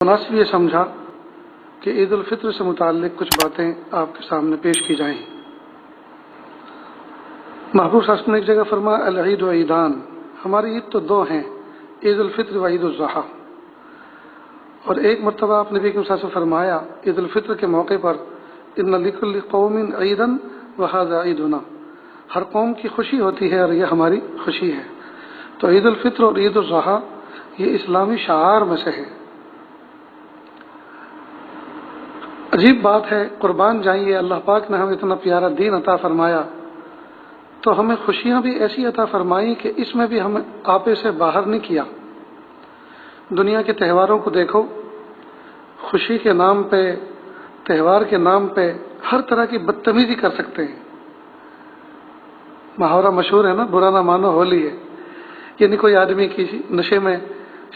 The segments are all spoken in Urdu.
مناسب یہ سمجھا کہ عید الفطر سے متعلق کچھ باتیں آپ کے سامنے پیش کی جائیں۔ محبوب صلی اللہ علیہ وسلم نے ایک جگہ فرمایا العید و عیدان، ہماری عید تو دو ہیں، عید الفطر و عید الاضحیٰ۔ اور ایک مرتبہ آپ نبی کے ساتھ فرمایا عید الفطر کے موقع پر ان لکل قوم عیدا وہذا عیدنا، ہر قوم کی خوشی ہوتی ہے اور یہ ہماری خوشی ہے۔ تو عید الفطر اور عید الاضحیٰ یہ اسلامی شعائر میں سے ہے۔ عجیب بات ہے، قربان جائیے، اللہ پاک نے ہمیں اتنا پیارا دین عطا فرمایا تو ہمیں خوشیاں بھی ایسی عطا فرمائی کہ اس میں بھی ہمیں آپے سے باہر نہیں کیا۔ دنیا کے تہواروں کو دیکھو، خوشی کے نام پہ، تہوار کے نام پہ ہر طرح کی بدتمیزی کر سکتے ہیں۔ محاورہ مشہور ہے نا، برا نہ مانو ہولی ہے، یعنی کوئی آدمی کسی نشے میں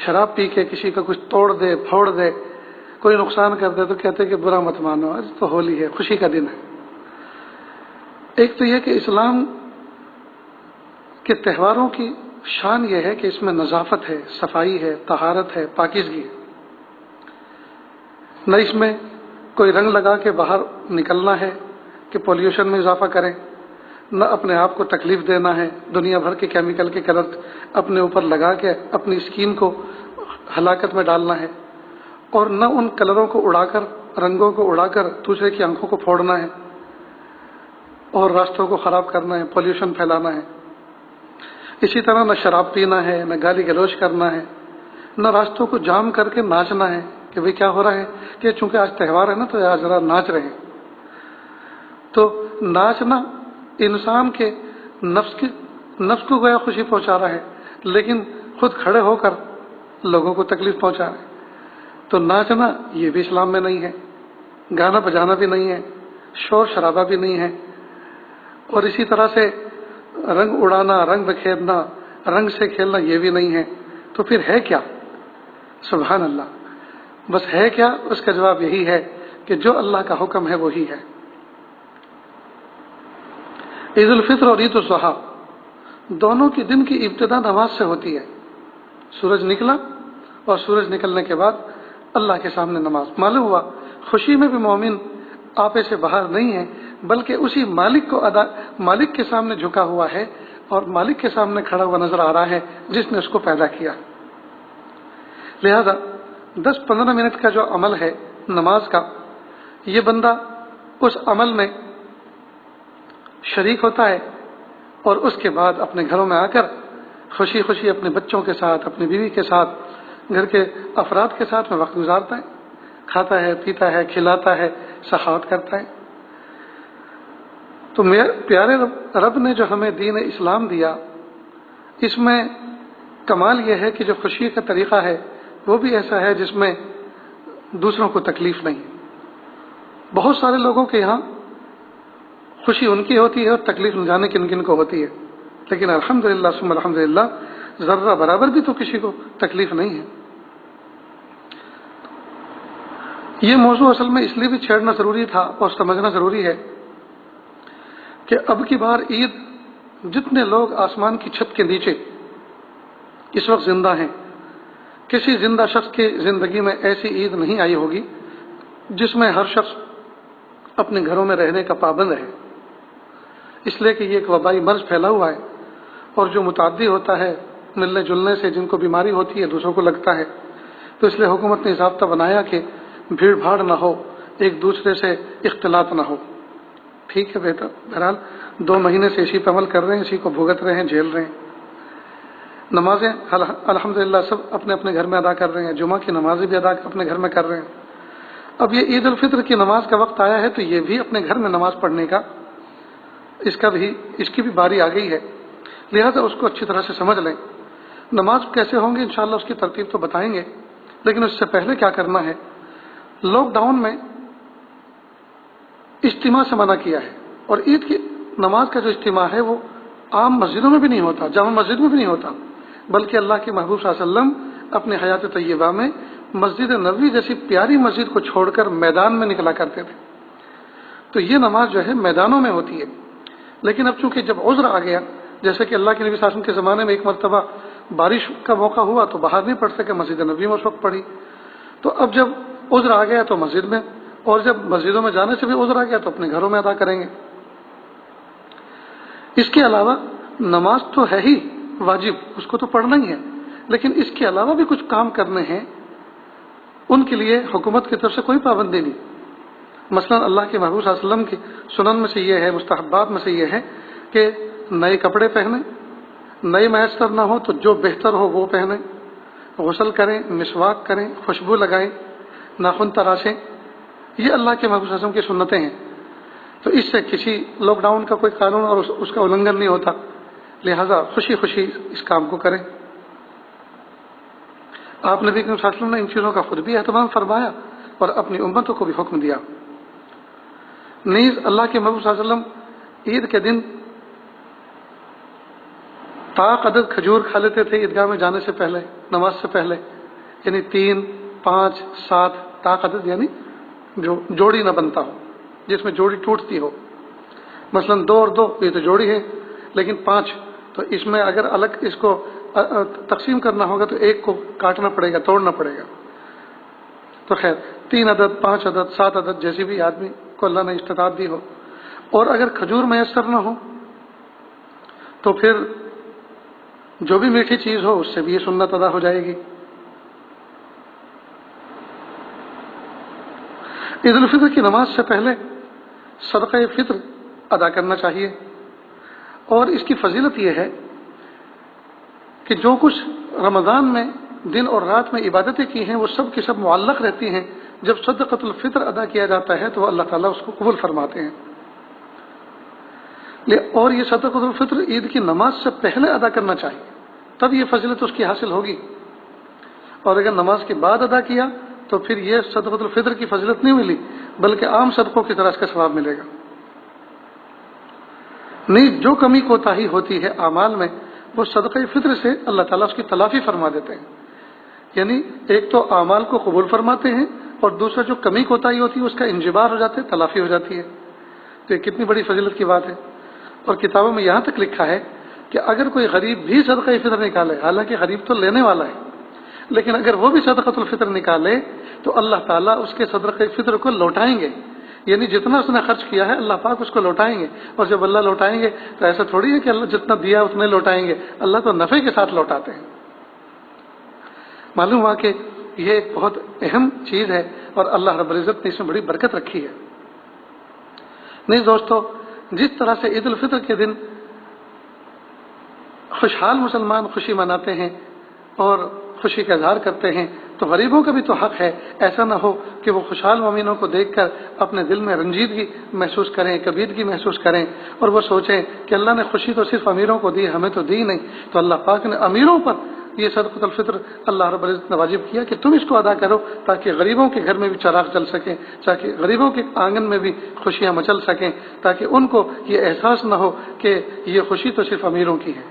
شراب پی کے کسی کا کچھ توڑ دے، پھوڑ دے، کوئی نقصان کر دے تو کہتے کہ برا مت مانو، آج تو ہولی ہے، خوشی کا دن ہے۔ ایک تو یہ کہ اسلام کے تہواروں کی شان یہ ہے کہ اس میں نظافت ہے، صفائی ہے، طہارت ہے، پاکیزگی ہے۔ نہ اس میں کوئی رنگ لگا کے باہر نکلنا ہے کہ پولیوشن میں اضافہ کریں، نہ اپنے آپ کو تکلیف دینا ہے، دنیا بھر کے کیمیکل کے کلر اپنے اوپر لگا کے اپنی اسکین کو ہلاکت میں ڈالنا ہے، اور نہ ان کلروں کو اڑا کر، رنگوں کو اڑا کر دوسرے کی آنکھوں کو پھوڑنا ہے اور راستوں کو خراب کرنا ہے، پولیوشن پھیلانا ہے۔ اسی طرح نہ شراب پینا ہے، نہ گالی گلوچ کرنا ہے، نہ راستوں کو جام کر کے ناچنا ہے کہ بھئی کیا ہو رہا ہے کہ چونکہ آج تہوار ہے نا تو آج ذرا ناچ رہے ہیں۔ تو ناچنا انسان کے نفس کو گویا خوشی پہنچا رہا ہے، لیکن خود کھڑے ہو کر لوگوں کو تکلیف پہنچا رہا ہے۔ تو ناچنا یہ بھی اسلام میں نہیں ہے، گانا بجانا بھی نہیں ہے، شور شرابہ بھی نہیں ہے، اور اسی طرح سے رنگ اڑانا، رنگ بکھیرنا، رنگ سے کھیلنا یہ بھی نہیں ہے۔ تو پھر ہے کیا؟ سبحان اللہ، بس ہے کیا؟ اس کا جواب یہی ہے کہ جو اللہ کا حکم ہے وہی ہے۔ عید الفطر اور عید الاضحیٰ دونوں کی دن کی ابتدا نماز سے ہوتی ہے۔ سورج نکلا اور سورج نکلنے کے بعد اللہ کے سامنے نماز۔ معلوم ہوا خوشی میں بھی مومن آپے سے باہر نہیں ہے، بلکہ اسی مالک کے سامنے جھکا ہوا ہے اور مالک کے سامنے کھڑا ہوا نظر آ رہا ہے جس نے اس کو پیدا کیا۔ لہذا 10-15 منٹ کا جو عمل ہے نماز کا، یہ بندہ اس عمل میں شریک ہوتا ہے اور اس کے بعد اپنے گھروں میں آ کر خوشی خوشی اپنے بچوں کے ساتھ، اپنی بیوی کے ساتھ، گھر کے افراد کے ساتھ میں وقت گزارتا ہے، کھاتا ہے، پیتا ہے، کھلاتا ہے، سخاوت کرتا ہے۔ تو پیارے رب نے جو ہمیں دین اسلام دیا، اس میں کمال یہ ہے کہ جو خوشی کا طریقہ ہے وہ بھی ایسا ہے جس میں دوسروں کو تکلیف نہیں۔ بہت سارے لوگوں کے یہاں خوشی ان کی ہوتی ہے اور تکلیف نہ جانے کن کن کو ہوتی ہے، لیکن الحمدللہ ثم الحمدللہ ذرہ برابر بھی تو کسی کو تکلیف نہیں ہے۔ یہ موضوع اصل میں اس لیے بھی چھیڑنا ضروری تھا اور سمجھنا ضروری ہے کہ اب کی بار عید جتنے لوگ آسمان کی چھت کے نیچے اس وقت زندہ ہیں، کسی زندہ شخص کی زندگی میں ایسی عید نہیں آئی ہوگی جس میں ہر شخص اپنے گھروں میں رہنے کا پابند ہے، اس لیے کہ یہ ایک وبائی مرض پھیلا ہوا ہے اور جو متعدی ہوتا ہے ملنے جلنے سے، جن کو بیماری ہوتی ہے دوسروں کو لگتا ہے، تو اس لیے حکومت نے ضابطہ بنایا کہ بھیڑ بھاڑ نہ ہو، ایک دوسرے سے اختلاط نہ ہو۔ ٹھیک ہے بیٹا، بہرحال 2 مہینے سے اسی پہ عمل کر رہے ہیں، اسی کو بھگت رہے ہیں، جھیل رہے ہیں۔ نمازیں الحمدللہ سب اپنے اپنے گھر میں ادا کر رہے ہیں، جمعہ کی نمازیں بھی ادا اپنے گھر میں کر رہے ہیں۔ اب یہ عید الفطر کی نماز کا وقت آیا ہے تو یہ بھی اپنے گھر میں نماز پڑھنے کا اس کی بھی باری آ گئی ہے، لہذا اس کو اچھی طرح سے سمجھ لیں۔ نماز کیسے ہوں گے انشاءاللہ اس کی ترتیب تو بتائیں گے، لیکن اس سے پہلے کیا کرنا ہے، لاک ڈاؤن میں اجتماع سے منع کیا ہے، اور عید کی نماز کا جو اجتماع ہے وہ عام مسجدوں میں بھی نہیں ہوتا، جامع مسجد میں بھی نہیں ہوتا، بلکہ اللہ کے محبوب صلی اللہ علیہ وسلم اپنے حیات طیبہ میں مسجد نبوی جیسی پیاری مسجد کو چھوڑ کر میدان میں نکلا کرتے تھے۔ تو یہ نماز جو ہے میدانوں میں ہوتی ہے، لیکن اب چونکہ جب عذر آ گیا، جیسے کہ اللہ کے نبی صلی اللہ علیہ وسلم کے زمانے میں ایک مرتبہ بارش کا موقع ہوا تو باہر نہیں پڑھ سکے، مسجد نبوی میں اس وقت پڑھی، تو اب جب عذر آ گیا تو مسجد میں، اور جب مسجدوں میں جانے سے بھی عذر آ گیا تو اپنے گھروں میں ادا کریں گے۔ اس کے علاوہ نماز تو ہے ہی واجب، اس کو تو پڑھنا ہی ہے، لیکن اس کے علاوہ بھی کچھ کام کرنے ہیں، ان کے لیے حکومت کی طرف سے کوئی پابندی نہیں۔ مثلا اللہ کے محبوب صلی اللہ علیہ وسلم کی سنن میں سے یہ ہے، مستحبات میں سے یہ ہے کہ نئے کپڑے پہنیں، نئے میسر نہ ہو تو جو بہتر ہو وہ پہنیں، غسل کریں، مسواک کریں، خوشبو لگائیں، ناخن تراشیں، یہ اللہ کے محبوب صلی اللہ علیہ وسلم کی سنتیں ہیں۔ تو اس سے کسی لاک ڈاؤن کا کوئی قانون اور اس کا النگھن نہیں ہوتا، لہذا خوشی خوشی اس کام کو کریں۔ آپ نبی کریم صلی اللہ علیہ وسلم نے ان چیزوں کا خود بھی اہتمام فرمایا اور اپنی امتوں کو بھی حکم دیا۔ نیز اللہ کے محبوب صلی اللہ علیہ وسلم عید کے دن طاق عدد کھجور کھا لیتے تھے عیدگاہ میں جانے سے پہلے، نماز سے پہلے، یعنی 3، 5، 7 طاق عدد، یعنی جو جوڑی نہ بنتا ہو، جس میں جوڑی ٹوٹتی ہو۔ مثلا 2 اور 2 یہ تو جوڑی ہے، لیکن 5 تو اس میں اگر الگ اس کو تقسیم کرنا ہوگا تو ایک کو کاٹنا پڑے گا، توڑنا پڑے گا۔ تو خیر 3 عدد، 5 عدد، 7 عدد، جیسی بھی آدمی کو اللہ نے استطاعت دی ہو، اور اگر کھجور میسر نہ ہو تو پھر جو بھی میٹھی چیز ہو اس سے بھی یہ سنت ادا ہو جائے گی۔ عید الفطر کی نماز سے پہلے صدقہ فطر ادا کرنا چاہیے، اور اس کی فضیلت یہ ہے کہ جو کچھ رمضان میں دن اور رات میں عبادتیں کی ہیں وہ سب کی سب معلق رہتی ہیں، جب صدقۃ الفطر ادا کیا جاتا ہے تو اللہ تعالیٰ اس کو قبول فرماتے ہیں۔ اور یہ صدقۃ الفطر عید کی نماز سے پہلے ادا کرنا چاہیے، تب یہ فضیلت اس کی حاصل ہوگی، اور اگر نماز کے بعد ادا کیا تو پھر یہ صدقۃ الفطر کی فضیلت نہیں ملی بلکہ عام صدقوں کی طرح اس کا ثواب ملے گا۔ نہیں، جو کمی کوتاہی ہوتی ہے اعمال میں وہ صدقہ فطر سے اللہ تعالیٰ اس کی تلافی فرما دیتے ہیں، یعنی ایک تو اعمال کو قبول فرماتے ہیں، اور دوسرا جو کمی کوتاہی ہوتی ہے اس کا انجبار ہو جاتا ہے، تلافی ہو جاتی ہے۔ تو یہ کتنی بڑی فضیلت کی بات ہے۔ اور کتابوں میں یہاں تک لکھا ہے کہ اگر کوئی غریب بھی صدقہ فطر نکالے، حالانکہ غریب تو لینے والا ہے، لیکن اگر وہ بھی صدقۃ الفطر نکالے تو اللہ تعالیٰ اس کے صدقہ فطر کو لوٹائیں گے، یعنی جتنا اس نے خرچ کیا ہے اللہ پاک اس کو لوٹائیں گے۔ اور جب اللہ لوٹائیں گے تو ایسا تھوڑی ہے کہ اللہ جتنا دیا اتنے لوٹائیں گے، اللہ تو نفع کے ساتھ لوٹاتے ہیں۔ معلوم ہوا کہ یہ ایک بہت اہم چیز ہے اور اللہ رب العزت نے اس میں بڑی برکت رکھی ہے۔ نہیں دوستو، جس طرح سے عید الفطر کے دن خوشحال مسلمان خوشی مناتے ہیں اور خوشی کا اظہار کرتے ہیں، تو غریبوں کا بھی تو حق ہے، ایسا نہ ہو کہ وہ خوشحال مومنوں کو دیکھ کر اپنے دل میں رنجیدگی محسوس کریں، کبیدگی محسوس کریں، اور وہ سوچیں کہ اللہ نے خوشی تو صرف امیروں کو دی، ہمیں تو دی نہیں۔ تو اللہ پاک نے امیروں پر یہ صدقۃ الفطر اللہ رب العزت نے واجب کیا کہ تم اس کو ادا کرو، تاکہ غریبوں کے گھر میں بھی چراغ جل سکیں، تاکہ غریبوں کے آنگن میں بھی خوشیاں مچل سکیں، تاکہ ان کو یہ احساس نہ ہو کہ یہ خوشی تو صرف امیروں کی ہے۔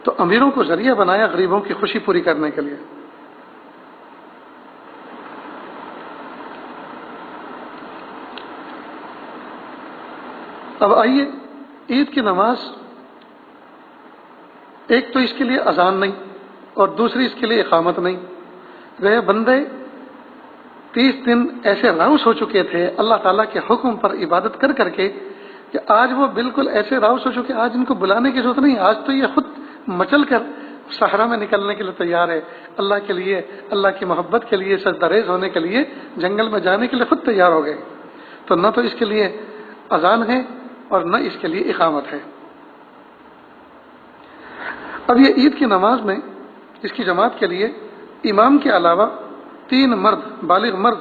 تو امیروں کو ذریعہ بنایا غریبوں کی خوشی پوری کرنے کے لیے۔ اب آئیے، عید کی نماز ایک تو اس کے لیے اذان نہیں اور دوسری اس کے لیے اقامت نہیں۔ گئے بندے 30 دن ایسے راؤس ہو چکے تھے اللہ تعالیٰ کے حکم پر عبادت کر کر کے کہ آج وہ بالکل ایسے راؤس ہو چکے، آج ان کو بلانے کی ضرورت نہیں، آج تو یہ خود مچل کر صحرا میں نکلنے کے لیے تیار ہے، اللہ کے لیے، اللہ کی محبت کے لیے، سجدہ ریز ہونے کے لیے، جنگل میں جانے کے لیے خود تیار ہو گئے۔ تو نہ تو اس کے لیے اذان ہے اور نہ اس کے لیے اقامت ہے۔ اب یہ عید کی نماز میں اس کی جماعت کے لیے امام کے علاوہ 3 مرد، بالغ مرد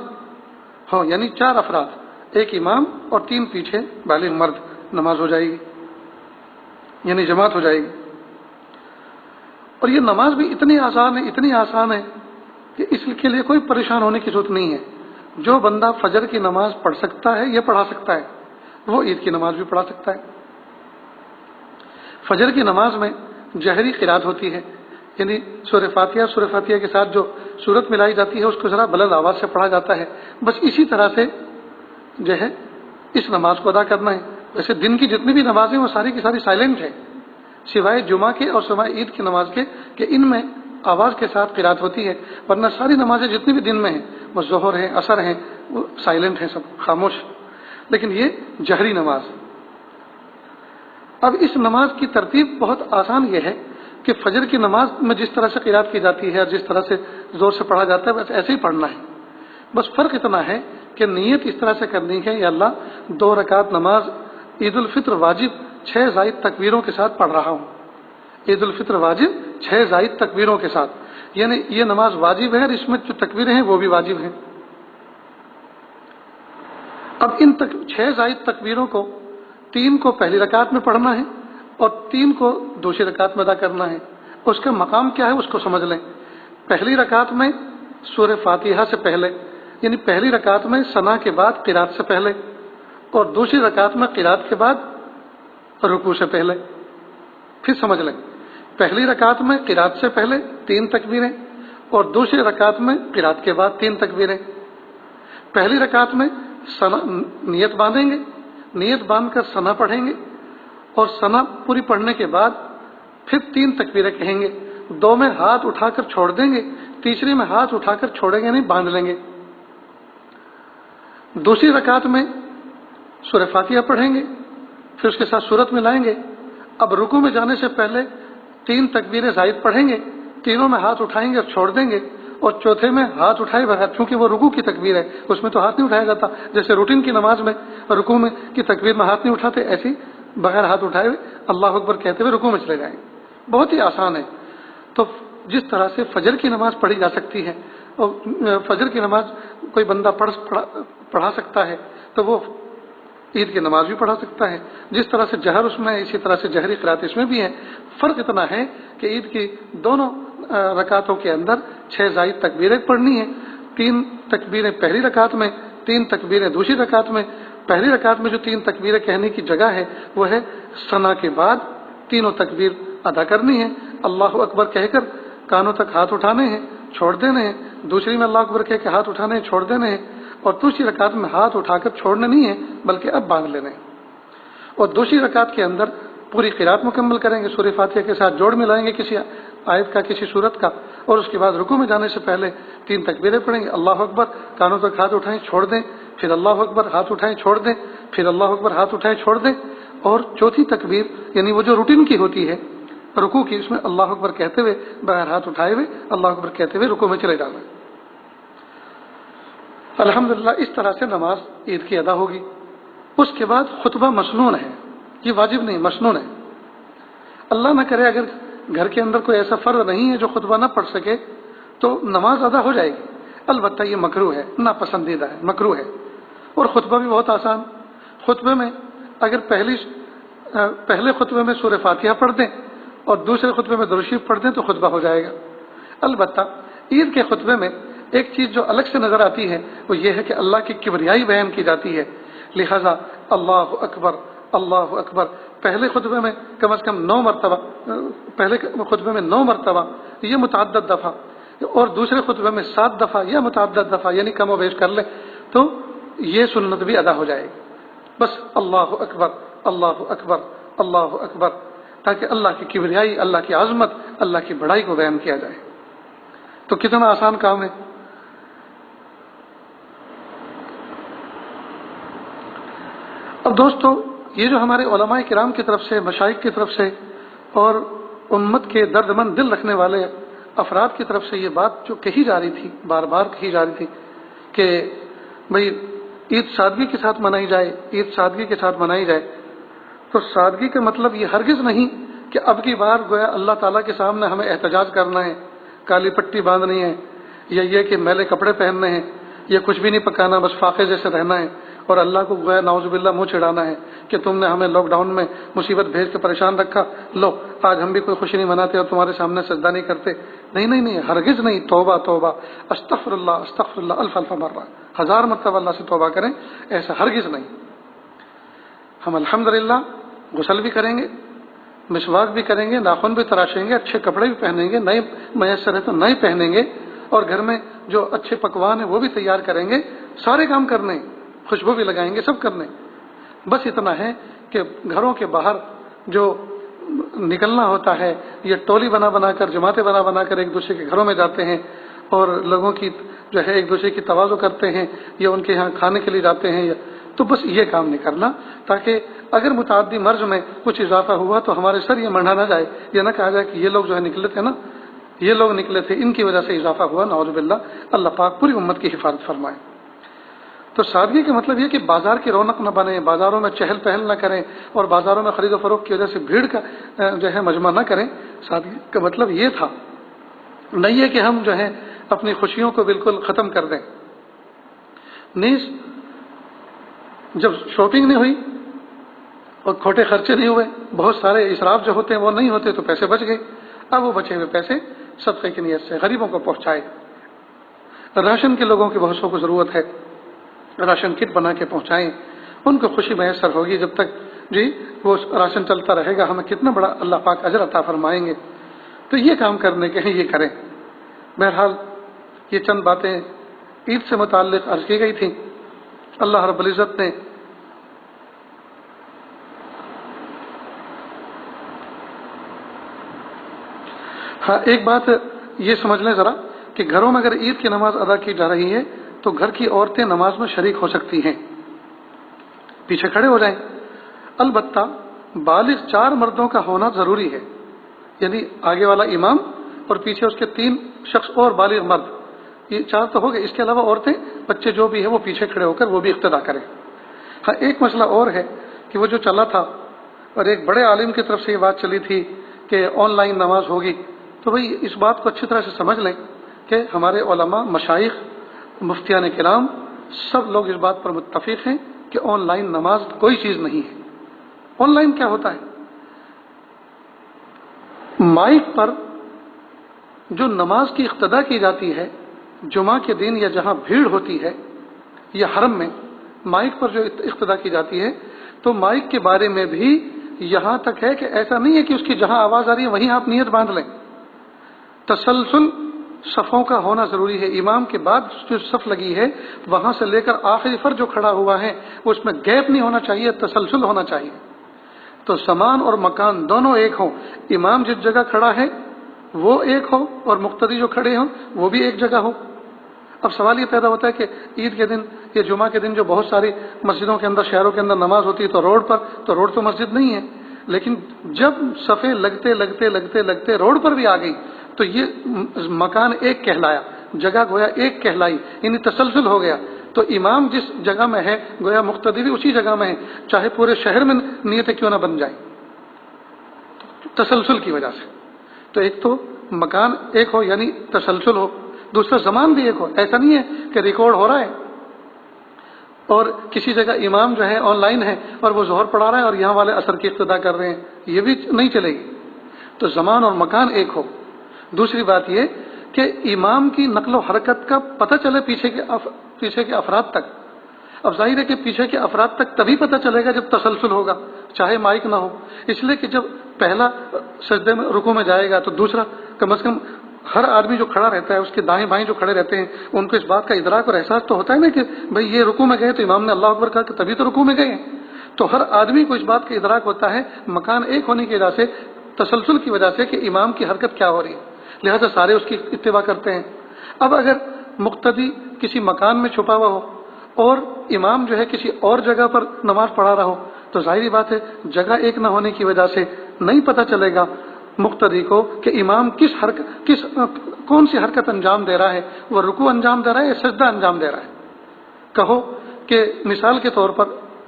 ہوں، یعنی 4 افراد، ایک امام اور 3 پیچھے بالغ مرد، نماز ہو جائے گی، یعنی جماعت ہو جائے گی۔ اور یہ نماز بھی اتنی آسان ہے کہ اس کے لیے کوئی پریشان ہونے کی ضرورت نہیں ہے۔ جو بندہ فجر کی نماز پڑھ سکتا ہے، یہ پڑھا سکتا ہے، وہ عید کی نماز بھی پڑھا سکتا ہے۔ فجر کی نماز میں جہری قرات ہوتی ہے، یعنی سورہ فاتحہ کے ساتھ جو سورت ملائی جاتی ہے اس کو ذرا بلند آواز سے پڑھا جاتا ہے، بس اسی طرح سے جو ہے اس نماز کو ادا کرنا ہے۔ ویسے دن کی جتنی بھی نمازیں وہ ساری کی ساری سائلنٹ ہے، سوائے جمعہ کے اور سوائے عید کی نماز کے، کہ ان میں آواز کے ساتھ قرات ہوتی ہے، ورنہ ساری نمازیں جتنی بھی دن میں ہیں، وہ ظہر ہیں، عصر ہیں، وہ سائلنٹ ہیں، سب خاموش، لیکن یہ جہری نماز۔ اب اس نماز کی ترتیب بہت آسان یہ ہے کہ فجر کی نماز میں جس طرح سے قرات کی جاتی ہے اور جس طرح سے زور سے پڑھا جاتا ہے بس ایسے ہی پڑھنا ہے، بس فرق اتنا ہے کہ نیت اس طرح سے کرنی ہے، یا اللہ 2 رکعت نماز عید الفطر واجب 6 زائد تکبیروں کے ساتھ پڑھ رہا ہوں، عید الفطر واجب 6 زائد تکبیروں کے ساتھ، یعنی یہ نماز واجب ہے اور اس میں جو تکبیریں ہیں وہ بھی واجب ہیں۔ اب ان 6 زائد تکبیروں کو 3 کو پہلی رکعت میں پڑھنا ہے اور 3 کو دوسری رکعت میں ادا کرنا ہے۔ اس کا مقام کیا ہے اس کو سمجھ لیں۔ پہلی رکعت میں سورہ فاتحہ سے پہلے، یعنی پہلی رکعت میں ثنا کے بعد قرات سے پہلے، اور دوسری رکعت میں قرات کے بعد رکوع سے پہلے۔ پھر سمجھ لیں، پہلی رکعت میں قرات سے پہلے 3 تکبیریں اور دوسری رکعت میں قرات کے بعد 3 تکبیریں۔ پہلی رکعت میں نیت باندھیں گے، نیت باندھ کر ثنا پڑھیں گے اور ثنا پوری پڑھنے کے بعد پھر 3 تکبیریں کہیں گے، 2 میں ہاتھ اٹھا کر چھوڑ دیں گے، تیسری میں ہاتھ اٹھا کر چھوڑیں گے نہیں، باندھ لیں گے۔ دوسری رکعت میں سورہ فاتحہ پڑھیں گے، پھر اس کے ساتھ سورت ملائیں گے۔ اب رکوع میں جانے سے پہلے 3 تکبیریں زائد پڑھیں گے، تینوں میں ہاتھ اٹھائیں گے اور چھوڑ دیں گے، اور چوتھے میں ہاتھ اٹھائے بغیر، چونکہ وہ رکوع کی تکبیر ہے اس میں تو ہاتھ نہیں اٹھایا جاتا، جیسے روٹین کی نماز میں رکوع میں کی تکبیر میں ہاتھ نہیں اٹھاتے، ایسے ہی بغیر ہاتھ اٹھائے ہوئے اللہ اکبر کہتے ہوئے رکوع میں چلے جائیں۔ بہت ہی آسان ہے۔ تو جس طرح سے فجر کی نماز پڑھی جا سکتی ہے اور فجر کی نماز کوئی بندہ پڑھا سکتا ہے تو وہ عید کی نماز بھی پڑھا سکتا ہے۔ جس طرح سے جہر اس میں ہے اسی طرح سے جہری قرات اس میں بھی ہے۔ فرق اتنا ہے کہ عید کی دونوں رکعتوں کے اندر 6 زائد تکبیریں پڑھنی ہیں، 3 تکبیریں پہلی رکعت میں، 3 تکبیریں دوسری رکعت میں۔ پہلی رکعت میں جو 3 تکبیریں کہنے کی جگہ ہے وہ ہے ثنا کے بعد تینوں تکبیر ادا کرنی ہے، اللہ اکبر کہہ کر کانوں تک ہاتھ اٹھانے ہیں، چھوڑ دینے ہیں، دوسری میں اللہ اکبر کہہ کے ہاتھ اٹھانے ہیں، چھوڑ دینے ہیں، اور دوسری رکعت میں ہاتھ اٹھا کر چھوڑنے نہیں ہے بلکہ اب باندھ لینے ہیں۔ اور دوسری رکعت کے اندر پوری قرات مکمل کریں گے، سورہ فاتحہ کے ساتھ جوڑ ملائیں گے کسی آیت کا کسی سورت کا، اور اس کے بعد رکوع میں جانے سے پہلے 3 تکبیریں پڑھیں گے، اللہ اکبر کانوں تک ہاتھ اٹھائیں چھوڑ دیں، پھر اللہ اکبر ہاتھ اٹھائیں چھوڑ دیں، پھر اللہ اکبر ہاتھ اٹھائیں چھوڑ دیں، اور چوتھی تکبیر یعنی وہ جو روٹین کی ہوتی ہے رکوع کی، اس میں اللہ اکبر کہتے ہوئے بغیر ہاتھ اٹھائے ہوئے اللہ اکبر کہتے ہوئے رکوع میں چلے جانا ہے۔ الحمدللہ اس طرح سے نماز عید کی ادا ہوگی۔ اس کے بعد خطبہ مسنون ہے، یہ واجب نہیں مسنون ہے۔ اللہ نہ کرے اگر گھر کے اندر کوئی ایسا فرد نہیں ہے جو خطبہ نہ پڑھ سکے تو نماز ادا ہو جائے گی، البتہ یہ مکروہ ہے، ناپسندیدہ ہے، مکروہ ہے۔ اور خطبہ بھی بہت آسان، خطبے میں اگر پہلے خطبے میں سورہ فاتحہ پڑھ دیں اور دوسرے خطبے میں درود شریف پڑھ دیں تو خطبہ ہو جائے گا۔ البتہ عید کے خطبے میں ایک چیز جو الگ سے نظر آتی ہے وہ یہ ہے کہ اللہ کی کبریائی بیان کی جاتی ہے، لہذا اللہ اکبر اللہ اکبر پہلے خطبے میں کم از کم 9 مرتبہ، پہلے خطبے میں 9 مرتبہ یہ متعدد دفعہ، اور دوسرے خطبے میں 7 دفعہ یا متعدد دفعہ یعنی کم و بیش کر لیں تو یہ سنت بھی ادا ہو جائے گی۔ بس اللہ اکبر اللہ اکبر اللہ اکبر، تاکہ اللہ کی کبریائی، اللہ کی عظمت، اللہ کی بڑائی کو بیان کیا جائے۔ تو کتنا آسان کام ہے۔ اب دوستو، یہ جو ہمارے علماء کرام کی طرف سے، مشائخ کی طرف سے اور امت کے درد مند دل رکھنے والے افراد کی طرف سے یہ بات جو کہی جا رہی تھی، بار بار کہی جا رہی تھی کہ بھئی عید سادگی کے ساتھ منائی جائے، عید سادگی کے ساتھ منائی جائے، تو سادگی کا مطلب یہ ہرگز نہیں کہ اب کی بار گویا اللہ تعالیٰ کے سامنے ہمیں احتجاج کرنا ہے، کالی پٹی باندھنی ہے، یا یہ کہ میلے کپڑے پہننے ہیں، یا کچھ بھی نہیں پکانا، بس فاقے جیسے رہنا ہے، اور اللہ کو گویا نعوذ باللہ منہ چڑھانا ہے کہ تم نے ہمیں لاک ڈاؤن میں مصیبت بھیج کے پریشان رکھا، لو آج ہم بھی کوئی خوشی نہیں مناتے اور تمہارے سامنے سجدہ نہیں کرتے۔ نہیں نہیں نہیں، ہرگز نہیں، توبہ توبہ، استغفر اللہ الف الف مرہ، 1000 مرتبہ اللہ سے توبہ کریں، ایسا ہرگز نہیں۔ ہم الحمدللہ غسل بھی کریں گے، مسواک بھی کریں گے، ناخن بھی تراشیں گے، اچھے کپڑے بھی پہنیں گے، نئے میسر ہے تو نئے پہنیں گے، اور گھر میں جو اچھے پکوان ہیں وہ بھی تیار کریں گے، سارے کام کرنے، خوشبو بھی لگائیں گے، سب کرنے۔ بس اتنا ہے کہ گھروں کے باہر جو نکلنا ہوتا ہے، یہ ٹولی بنا بنا کر، جماعتیں بنا بنا کر ایک دوسرے کے گھروں میں جاتے ہیں اور لوگوں کی جو ہے ایک دوسرے کی تواضع کرتے ہیں، یا ان کے یہاں کھانے کے لیے جاتے ہیں، تو بس یہ کام نہیں کرنا، تاکہ اگر متعدی مرض میں کچھ اضافہ ہوا تو ہمارے سر یہ منڈا نہ جائے، یہ نہ کہا جائے کہ یہ لوگ جو ہے نکلے تھے نا، یہ لوگ نکلے تھے، ان کی وجہ سے اضافہ ہوا، نعوذ باللہ۔ اللہ پاک پوری امت کی حفاظت فرمائے۔ تو سادگی کا مطلب یہ کہ بازار کی رونق نہ بنے، بازاروں میں چہل پہل نہ کریں، اور بازاروں میں خرید و فروخت کی وجہ سے بھیڑ کا جو ہے مجمع نہ کریں۔ سادگی کا مطلب یہ تھا، نہیں ہے کہ ہم جو ہے اپنی خوشیوں کو بالکل ختم کر دیں۔ نیز جب شاپنگ نہیں ہوئی اور کھوٹے خرچے نہیں ہوئے، بہت سارے اسراف جو ہوتے ہیں وہ نہیں ہوتے، تو پیسے بچ گئے، اب وہ بچے ہوئے پیسے صدقے کی نیت سے غریبوں کو پہنچائے۔ راشن کے لوگوں کی بہت سو کو ضرورت ہے، راشن کٹ بنا کے پہنچائیں، ان کو خوشی میسر ہوگی جب تک جی وہ راشن چلتا رہے گا، ہمیں کتنا بڑا اللہ پاک اجر عطا فرمائیں گے۔ تو یہ کام کرنے کے ہیں، یہ کریں۔ بہرحال یہ چند باتیں عید سے متعلق عرض کی گئی تھیں۔ اللہ رب العزت نے ہاں ایک بات یہ سمجھ لیں ذرا کہ گھروں میں اگر عید کی نماز ادا کی جا رہی ہے تو گھر کی عورتیں نماز میں شریک ہو سکتی ہیں، پیچھے کھڑے ہو جائیں، البتہ بالغ 4 مردوں کا ہونا ضروری ہے، یعنی آگے والا امام اور پیچھے اس کے 3 شخص اور بالغ مرد، یہ 4 تو ہو گئے، اس کے علاوہ عورتیں بچے جو بھی ہیں وہ پیچھے کھڑے ہو کر وہ بھی اقتدا کریں۔ ہاں ایک مسئلہ اور ہے کہ وہ جو چلا تھا اور ایک بڑے عالم کی طرف سے یہ بات چلی تھی کہ آن لائن نماز ہوگی، تو بھئی اس بات کو اچھی طرح سے سمجھ لیں کہ ہمارے علماء، مشائخ، مفتیان کرام سب لوگ اس بات پر متفق ہیں کہ آن لائن نماز کوئی چیز نہیں ہے۔ آن لائن کیا ہوتا ہے؟ مائک پر جو نماز کی اقتدا کی جاتی ہے جمعہ کے دن یا جہاں بھیڑ ہوتی ہے یا حرم میں، مائک پر جو اقتدا کی جاتی ہے، تو مائک کے بارے میں بھی یہاں تک ہے کہ ایسا نہیں ہے کہ اس کی جہاں آواز آ رہی ہے وہیں آپ نیت باندھ لیں، تسلسل صفوں کا ہونا ضروری ہے۔ امام کے بعد جو صف لگی ہے وہاں سے لے کر آخری فرد جو کھڑا ہوا ہے اس میں گیپ نہیں ہونا چاہیے، تسلسل ہونا چاہیے، تو زمان اور مکان دونوں ایک ہوں، امام جس جگہ کھڑا ہے وہ ایک ہو اور مقتدی جو کھڑے ہوں وہ بھی ایک جگہ ہو۔ اب سوال یہ پیدا ہوتا ہے کہ عید کے دن یا جمعہ کے دن جو بہت ساری مسجدوں کے اندر، شہروں کے اندر نماز ہوتی ہے تو روڈ پر، تو روڈ تو مسجد نہیں ہے، لیکن جب صفیں لگتے لگتے لگتے لگتے روڈ پر بھی آ گئی تو یہ مکان ایک کہلایا، جگہ گویا ایک کہلائی، یعنی تسلسل ہو گیا۔ تو امام جس جگہ میں ہے گویا مقتدی بھی اسی جگہ میں ہے، چاہے پورے شہر میں نیتیں کیوں نہ بن جائیں، تسلسل کی وجہ سے۔ تو ایک تو مکان ایک ہو یعنی تسلسل ہو، دوسرا زمان بھی ایک ہو، ایسا نہیں ہے کہ ریکارڈ ہو رہا ہے اور کسی جگہ امام جو ہے آن لائن ہے اور وہ ظہر پڑھا رہا ہے اور یہاں والے عصر کی اقتدا کر رہے ہیں، یہ بھی نہیں چلے گی۔ تو زمان اور مکان ایک ہو۔ دوسری بات یہ کہ امام کی نقل و حرکت کا پتہ چلے پیچھے کے افراد تک۔ اب ظاہر ہے کہ پیچھے کے افراد تک تبھی پتہ چلے گا جب تسلسل ہوگا، چاہے مائک نہ ہو، اس لیے کہ جب پہلا سجدے میں رکوع میں جائے گا تو دوسرا کم از کم ہر آدمی جو کھڑا رہتا ہے اس کے دائیں بائیں جو کھڑے رہتے ہیں ان کو اس بات کا ادراک اور احساس تو ہوتا ہے نا کہ بھئی یہ رکوع میں گئے تو امام نے اللہ اکبر کہا کہ تبھی تو رکوع میں گئے ہیں، تو ہر آدمی کو اس بات کا ادراک ہوتا ہے مکان ایک ہونے کی وجہ سے، تسلسل کی وجہ سے کہ امام کی حرکت کیا ہو رہی ہے، لہذا سارے اس کی اتباع کرتے ہیں۔ اب اگر مقتدی کسی مکان میں چھپا ہوا ہو اور امام جو ہے کسی اور جگہ پر نماز پڑھا رہا ہو تو ظاہری بات ہے جگہ ایک نہ ہونے کی وجہ سے نہیں پتہ چلے گا مقتدی کو کہ امام کون سی حرکت انجام دے رہا ہے، وہ رکوع انجام دے رہا ہے یا سجدہ انجام دے رہا ہے۔ کہو کہ مثال کے طور پر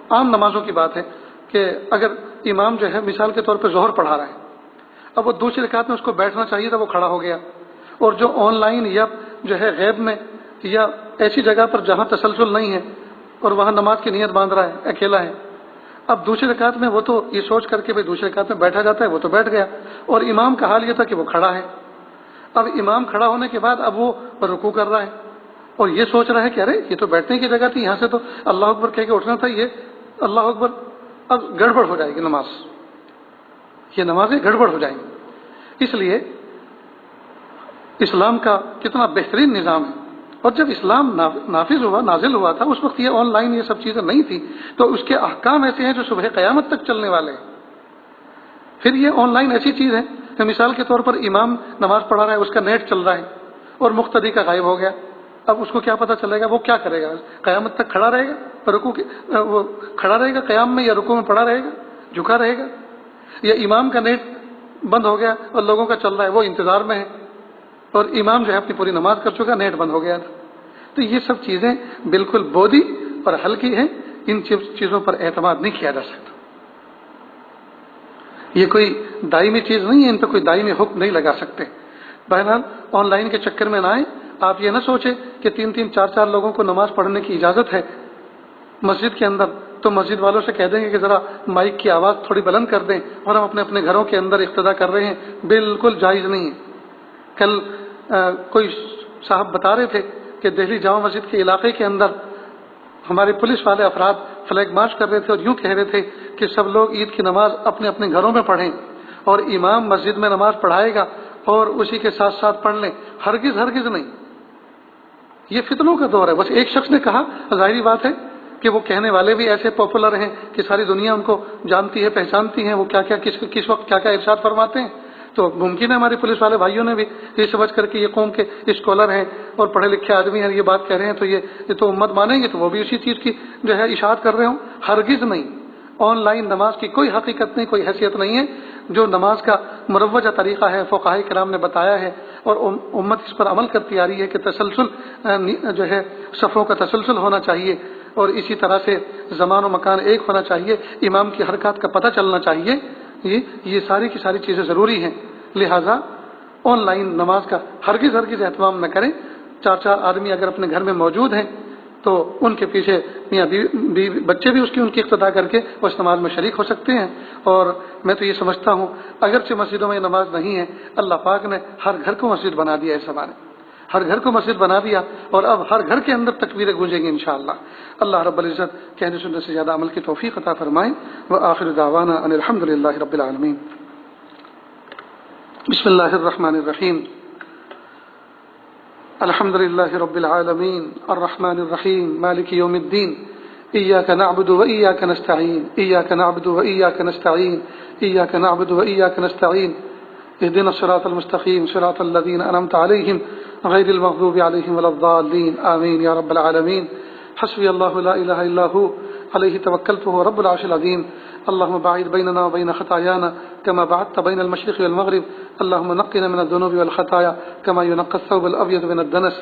عام نمازوں کی بات ہے کہ اگر امام جو ہے مثال کے طور پر ظہر پڑھا رہا ہے، اب وہ دوسری رکعت میں اس کو بیٹھنا چاہیے تھا، وہ کھڑا ہو گیا، اور جو آن لائن یا جو ہے غیب میں یا ایسی جگہ پر جہاں تسلسل نہیں ہے اور وہاں نماز کی نیت باندھ رہا ہے، اکیلا ہے، اب دوسری رکعت میں وہ تو یہ سوچ کر کے بھائی دوسری رکعت میں بیٹھا جاتا ہے، وہ تو بیٹھ گیا، اور امام کا حال یہ تھا کہ وہ کھڑا ہے۔ اب امام کھڑا ہونے کے بعد اب وہ رکوع کر رہا ہے اور یہ سوچ رہا ہے کہ ارے یہ تو بیٹھنے کی جگہ تھی، یہاں سے تو اللہ اکبر کہہ کے اٹھنا تھا، یہ اللہ اکبر، اب گڑبڑ ہو جائے گی نماز، یہ نمازیں گڑبڑ ہو جائیں گی۔ اس لیے اسلام کا کتنا بہترین نظام ہے، اور جب اسلام نافذ ہوا، نازل ہوا تھا، اس وقت یہ آن لائن یہ سب چیزیں نہیں تھی، تو اس کے احکام ایسے ہیں جو صبح قیامت تک چلنے والے ہیں۔ پھر یہ آن لائن ایسی چیز ہے کہ مثال کے طور پر امام نماز پڑھا رہا ہے، اس کا نیٹ چل رہا ہے اور مقتدی کا غائب ہو گیا، اب اس کو کیا پتہ چلے گا؟ وہ کیا کرے گا؟ قیامت تک کھڑا رہے گا وہ کھڑا رہے گا قیام میں، یا رکوع میں پڑا رہے گا، جھکا رہے گا؟ یا امام کا نیٹ بند ہو گیا اور لوگوں کا چل رہا ہے، وہ انتظار میں ہے اور امام جو ہے اپنی پوری نماز کر چکا، نیٹ بند ہو گیا تھا۔ تو یہ سب چیزیں بالکل بودی اور ہلکی ہیں، ان چیزوں پر اعتماد نہیں کیا جا سکتا۔ یہ کوئی دائمی چیز نہیں ہے، ان پہ کوئی دائمی حکم نہیں لگا سکتے۔ بہرحال آن لائن کے چکر میں نہ آئیں۔ آپ یہ نہ سوچیں کہ 3-3 4-4 لوگوں کو نماز پڑھنے کی اجازت ہے مسجد کے اندر، تو مسجد والوں سے کہہ دیں گے کہ ذرا مائک کی آواز تھوڑی بلند کر دیں اور ہم اپنے اپنے گھروں کے اندر اقتدا کر رہے ہیں، بالکل جائز نہیں ہے۔ کل کوئی صاحب بتا رہے تھے کہ دہلی جامع مسجد کے علاقے کے اندر ہمارے پولیس والے افراد فلیگ مارچ کر رہے تھے اور یوں کہہ رہے تھے کہ سب لوگ عید کی نماز اپنے اپنے گھروں میں پڑھیں اور امام مسجد میں نماز پڑھائے گا اور اسی کے ساتھ ساتھ پڑھ لیں۔ ہرگز ہرگز نہیں، یہ فتنوں کا دور ہے۔ بس ایک شخص نے کہا، ظاہری بات ہے کہ وہ کہنے والے بھی ایسے پاپولر ہیں کہ ساری دنیا ان کو جانتی ہے، پہچانتی ہیں، وہ کیا کیا کس وقت کیا کیا ارشاد فرماتے ہیں۔ تو ممکن ہے ہمارے پولیس والے بھائیوں نے بھی یہ سمجھ کر کہ یہ قوم کے اسکالر ہیں اور پڑھے لکھے آدمی ہیں، یہ بات کہہ رہے ہیں تو یہ تو امت مانیں گے، تو وہ بھی اسی چیز کی جو ہے اشاعت کر رہے ہوں۔ ہرگز نہیں، آن لائن نماز کی کوئی حقیقت نہیں، کوئی حیثیت نہیں ہے۔ جو نماز کا مروجہ طریقہ ہے فقہاء کرام نے بتایا ہے اور امت اس پر عمل کرتی آ رہی ہے کہ تسلسل جو ہے صفوں کا تسلسل ہونا چاہیے اور اسی طرح سے زمان و مکان ایک ہونا چاہیے، امام کی حرکات کا پتہ چلنا چاہیے، یہ ساری کی ساری چیزیں ضروری ہیں۔ لہذا آن لائن نماز کا ہرگز ہرگز اہتمام نہ کریں۔ 4-4 آدمی اگر اپنے گھر میں موجود ہیں تو ان کے پیچھے میاں بیوی بچے بھی ان کی اقتدا کر کے اس نماز میں شریک ہو سکتے ہیں۔ اور میں تو یہ سمجھتا ہوں اگرچہ مسجدوں میں نماز نہیں ہے، اللہ پاک نے ہر گھر کو مسجد بنا دیا، اس زمانے ہر گھر کو مسجد بنا دیا اور اب ہر گھر کے اندر تکبیریں گونجیں گی انشاءاللہ۔ اللہ رب العزت کہنے سننے سے زیادہ عمل کی توفیق عطا فرمائیں۔ وآخر دعوانا ان الحمد للہ رب العالمین۔ بسم اللہ الرحمن الرحیم۔ الحمد للہ رب العالمین الرحمن الرحیم مالک یوم الدین إياك نعبد وإياك نستعين إياك نعبد وإياك نستعين إياك نعبد وإياك نستعين اهدنا الصراط المستقيم صراط الذين أنعمت عليهم غير المغضوب عليهم ولا الضالين آمين يا رب العالمين حسبي الله لا إله إلا هو عليه توكلت وهو رب العرش العظيم اللهم باعد بيننا وبين خطايانا كما بعدت بين المشرق والمغرب اللهم نقنا من الذنوب والخطايا كما ينقى الثوب الأبيض من الدنس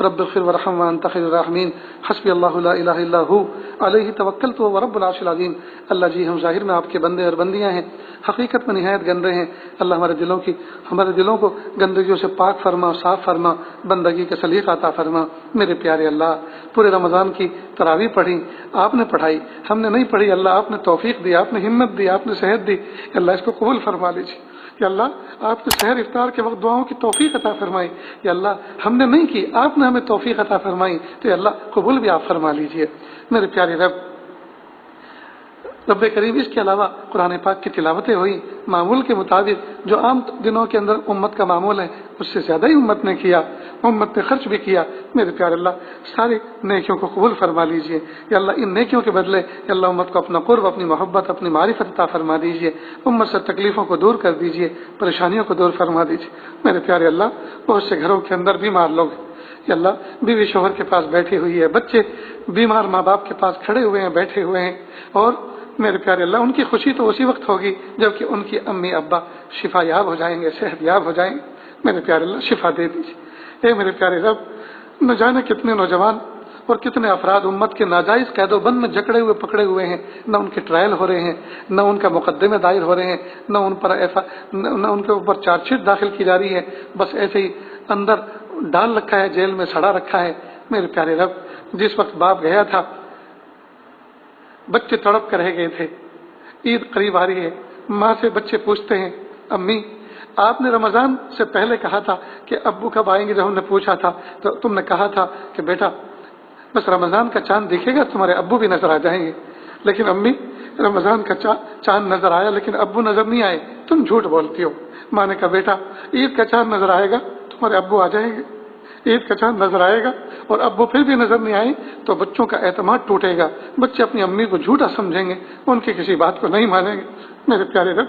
رب اغفر ورحم وانت خير الراحمين حسبي الله لا الہ الا هو علیہ توکلت وهو رب العرش العظیم۔ اللہ جی ہم ظاہر میں آپ کے بندے اور بندیاں ہیں، حقیقت میں نہایت گندے ہیں۔ اللہ ہمارے دلوں کو گندگیوں سے پاک فرما، صاف فرما، بندگی کا سلیقہ عطا فرما۔ میرے پیارے اللہ، پورے رمضان کی تراویح پڑھی، آپ نے پڑھائی، ہم نے نہیں پڑھی، اللہ آپ نے توفیق دی، آپ نے ہمت دی، آپ نے صحت دی، اللہ اس کو قبول فرما لیجیے۔ یا اللہ آپ نے سحر افطار کے وقت دعاؤں کی توفیق عطا فرمائی، یا اللہ ہم نے نہیں کی، آپ نے ہمیں توفیق عطا فرمائی، تو یا اللہ قبول بھی آپ فرما لیجیے۔ میرے پیارے رب کریم، اس کے علاوہ قرآن پاک کی تلاوتیں ہوئی معمول کے مطابق، جو عام دنوں کے اندر امت کا معمول ہے اس سے زیادہ ہی امت نے کیا، امت نے خرچ بھی کیا۔ میرے پیارے اللہ ساری نیکیوں کو قبول فرما لیجیے، یا اللہ ان نیکیوں کے بدلے یا اللہ امت کو اپنا قرب، اپنی محبت، اپنی معرفت عطا فرما دیجیے، امت سے تکلیفوں کو دور کر دیجیے، پریشانیوں کو دور فرما دیجیے۔ میرے پیارے اللہ بہت سے گھروں کے اندر بیمار لوگ، یا اللہ بیوی شوہر کے پاس بیٹھی ہوئی ہے، بچے بیمار ماں باپ کے پاس کھڑے ہوئے ہیں، بیٹھے ہوئے ہیں، اور میرے پیارے اللہ ان کی خوشی تو اسی وقت ہوگی جب کہ ان کی امی ابا شفا یاب ہو جائیں گے، صحت یاب ہو جائیں گے۔ میرے پیارے اللہ شفا دے دیجیے۔ اے میرے پیارے رب، نہ جانے کتنے نوجوان اور کتنے افراد امت کے ناجائز قید و بند میں جکڑے ہوئے پکڑے ہوئے ہیں، نہ ان کے ٹرائل ہو رہے ہیں، نہ ان کا مقدمے دائر ہو رہے ہیں، نہ ان کے اوپر چارج شیٹ داخل کی جا رہی ہے، بس ایسے ہی اندر ڈال رکھا ہے، جیل میں سڑا رکھا ہے۔ میرے پیارے رب، جس وقت باپ گیا تھا بچے تڑپ کر رہ گئے تھے، عید قریب آ رہی ہے، ماں سے بچے پوچھتے ہیں امی آپ نے رمضان سے پہلے کہا تھا کہ ابو کب آئیں گے، جب ہم نے پوچھا تھا تو تم نے کہا تھا کہ بیٹا بس رمضان کا چاند دیکھے گا تمہارے ابو بھی نظر آ جائیں گے، لیکن امی رمضان کا چاند نظر آیا لیکن ابو نظر نہیں آئے، تم جھوٹ بولتی ہو۔ ماں نے کہا بیٹا عید کا چاند نظر آئے گا تمہارے ابو آ جائیں گے، عید کا چاند نظر آئے گا اور ابو پھر بھی نظر نہیں آئے تو بچوں کا اعتماد ٹوٹے گا، بچے اپنی امی کو جھوٹا سمجھیں گے، ان کی کسی بات کو نہیں مانیں گے۔ میرے پیارے رب،